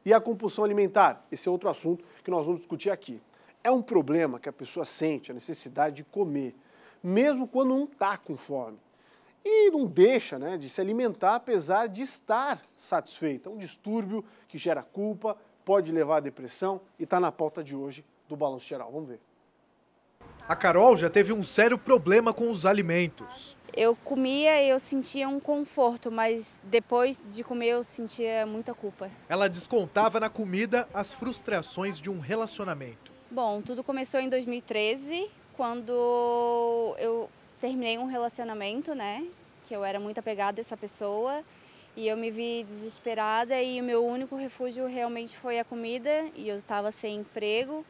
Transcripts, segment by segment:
E a compulsão alimentar? Esse é outro assunto que nós vamos discutir aqui. É um problema que a pessoa sente a necessidade de comer, mesmo quando não está com fome. E não deixa, né, de se alimentar apesar de estar satisfeita. É um distúrbio que gera culpa, pode levar à depressão e está na pauta de hoje do Balanço Geral. Vamos ver. A Carol já teve um sério problema com os alimentos. Eu comia e eu sentia um conforto, mas depois de comer eu sentia muita culpa. Ela descontava na comida as frustrações de um relacionamento. Bom, tudo começou em 2013, quando eu terminei um relacionamento, né? Que eu era muito apegada a essa pessoa e eu me vi desesperada e o meu único refúgio realmente foi a comida e eu estava sem emprego,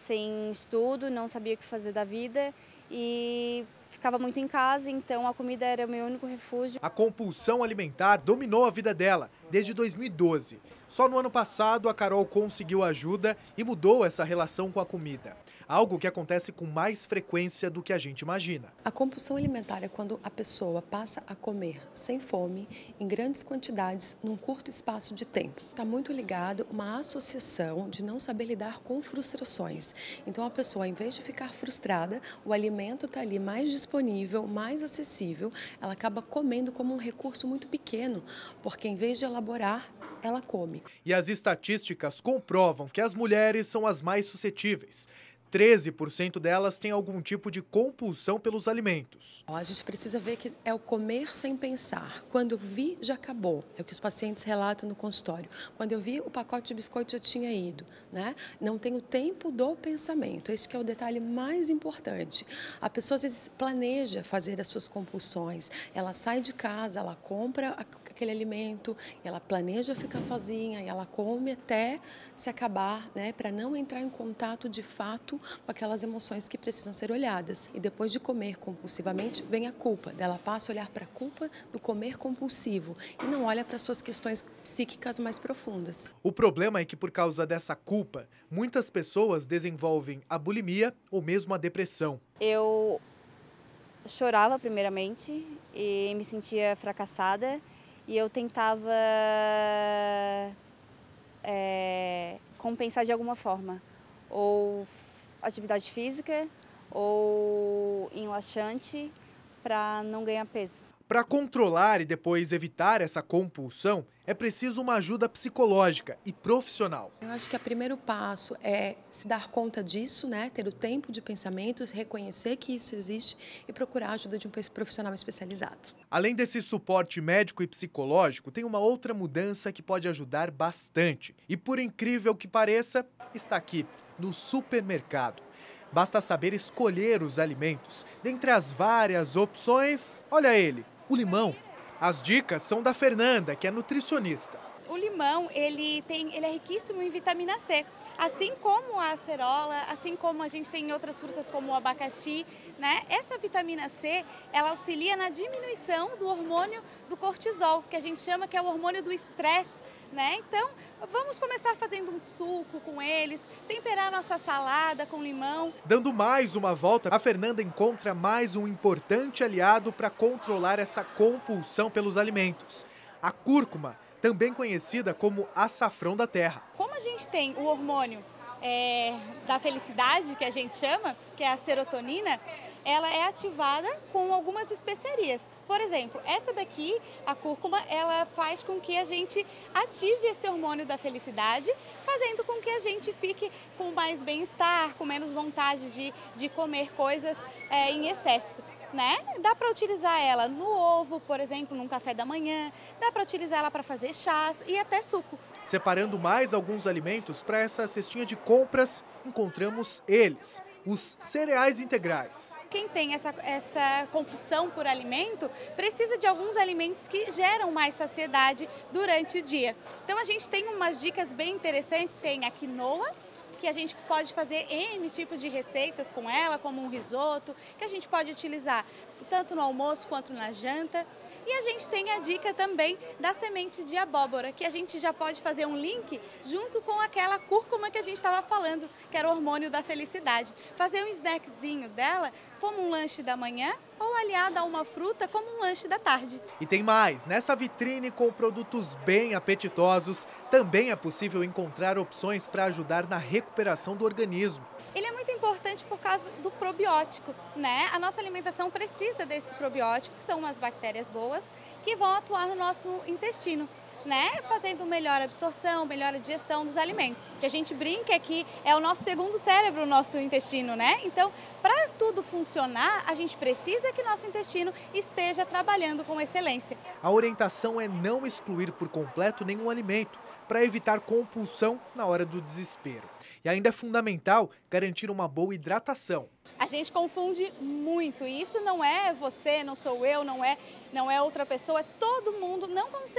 sem estudo, não sabia o que fazer da vida e ficava muito em casa, então a comida era o meu único refúgio. A compulsão alimentar dominou a vida dela desde 2012. Só no ano passado a Carol conseguiu ajuda e mudou essa relação com a comida. Algo que acontece com mais frequência do que a gente imagina. A compulsão alimentar é quando a pessoa passa a comer sem fome, em grandes quantidades, num curto espaço de tempo. Está muito ligado a uma associação de não saber lidar com frustrações. Então a pessoa, em vez de ficar frustrada, o alimento está ali mais disponível, mais acessível, ela acaba comendo como um recurso muito pequeno, porque em vez de elaborar, ela come. E as estatísticas comprovam que as mulheres são as mais suscetíveis. 13% delas têm algum tipo de compulsão pelos alimentos. A gente precisa ver que é o comer sem pensar. Quando eu vi, já acabou. É o que os pacientes relatam no consultório. Quando eu vi, o pacote de biscoito já tinha ido, né? Não tem o tempo do pensamento. Esse que é o detalhe mais importante. A pessoa, às vezes, planeja fazer as suas compulsões. Ela sai de casa, ela compra aquele alimento, ela planeja ficar sozinha e ela come até se acabar, né? Para não entrar em contato, de fato, com aquelas emoções que precisam ser olhadas. E depois de comer compulsivamente, vem a culpa. Ela passa a olhar para a culpa do comer compulsivo e não olha para suas questões psíquicas mais profundas. O problema é que, por causa dessa culpa, muitas pessoas desenvolvem a bulimia ou mesmo a depressão. Eu chorava primeiramente e me sentia fracassada e eu tentava compensar de alguma forma. Ou atividade física ou enlaxante para não ganhar peso. Para controlar e depois evitar essa compulsão, é preciso uma ajuda psicológica e profissional. Eu acho que o primeiro passo é se dar conta disso, né? Ter o tempo de pensamento, reconhecer que isso existe e procurar a ajuda de um profissional especializado. Além desse suporte médico e psicológico, tem uma outra mudança que pode ajudar bastante. E por incrível que pareça, está aqui, no supermercado. Basta saber escolher os alimentos. Dentre as várias opções, olha ele, o limão. As dicas são da Fernanda, que é nutricionista. O limão, ele é riquíssimo em vitamina C, assim como a acerola, assim como a gente tem outras frutas como o abacaxi, né? Essa vitamina C, ela auxilia na diminuição do hormônio do cortisol, que a gente chama que é o hormônio do estresse, né? Então, vamos começar fazendo um suco com eles, temperar nossa salada com limão. Dando mais uma volta, a Fernanda encontra mais um importante aliado para controlar essa compulsão pelos alimentos: a cúrcuma, também conhecida como açafrão da terra. Como a gente tem o hormônio da felicidade, que a gente chama, que é a serotonina, ela é ativada com algumas especiarias. Por exemplo, essa daqui, a cúrcuma, ela faz com que a gente ative esse hormônio da felicidade, fazendo com que a gente fique com mais bem-estar, com menos vontade de comer coisas em excesso. Né? Dá para utilizar ela no ovo, por exemplo, num café da manhã, dá para utilizar ela para fazer chás e até suco. Separando mais alguns alimentos para essa cestinha de compras, encontramos eles, os cereais integrais. Quem tem essa compulsão por alimento precisa de alguns alimentos que geram mais saciedade durante o dia. Então a gente tem umas dicas bem interessantes, que é a quinoa, que a gente pode fazer N tipos de receitas com ela, como um risoto, que a gente pode utilizar tanto no almoço quanto na janta. E a gente tem a dica também da semente de abóbora, que a gente já pode fazer um link junto com aquela cúrcuma que a gente estava falando, que era o hormônio da felicidade. Fazer um snackzinho dela como um lanche da manhã ou aliada a uma fruta como um lanche da tarde. E tem mais, nessa vitrine com produtos bem apetitosos, também é possível encontrar opções para ajudar na recuperação do organismo. Ele é muito importante por causa do probiótico, né? A nossa alimentação precisa desse probiótico, que são umas bactérias boas, que vão atuar no nosso intestino, né? Fazendo melhor absorção, melhor digestão dos alimentos. Que a gente brinca é que é o nosso segundo cérebro, o nosso intestino, né? Então, para tudo funcionar, a gente precisa que nosso intestino esteja trabalhando com excelência. A orientação é não excluir por completo nenhum alimento, para evitar compulsão na hora do desespero. E ainda é fundamental garantir uma boa hidratação. A gente confunde muito, e isso não é você, não sou eu, não é outra pessoa, é todo mundo.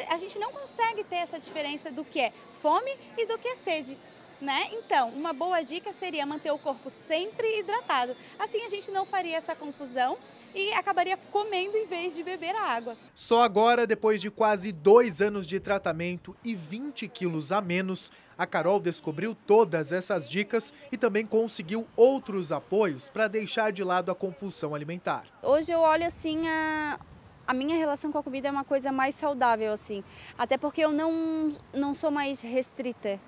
A gente não consegue ter essa diferença do que é fome e do que é sede, né? Então, uma boa dica seria manter o corpo sempre hidratado. Assim a gente não faria essa confusão e acabaria comendo em vez de beber a água. Só agora, depois de quase 2 anos de tratamento e 20 quilos a menos, a Carol descobriu todas essas dicas e também conseguiu outros apoios para deixar de lado a compulsão alimentar. Hoje eu olho assim, a minha relação com a comida é uma coisa mais saudável, assim. Até porque eu não sou mais restrita.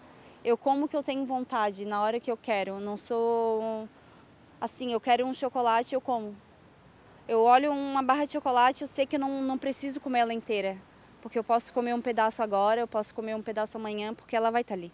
Eu como o que eu tenho vontade, na hora que eu quero. Eu não sou assim, eu quero um chocolate, eu como. Eu olho uma barra de chocolate, eu sei que eu não preciso comer ela inteira. Porque eu posso comer um pedaço agora, eu posso comer um pedaço amanhã, porque ela vai estar ali.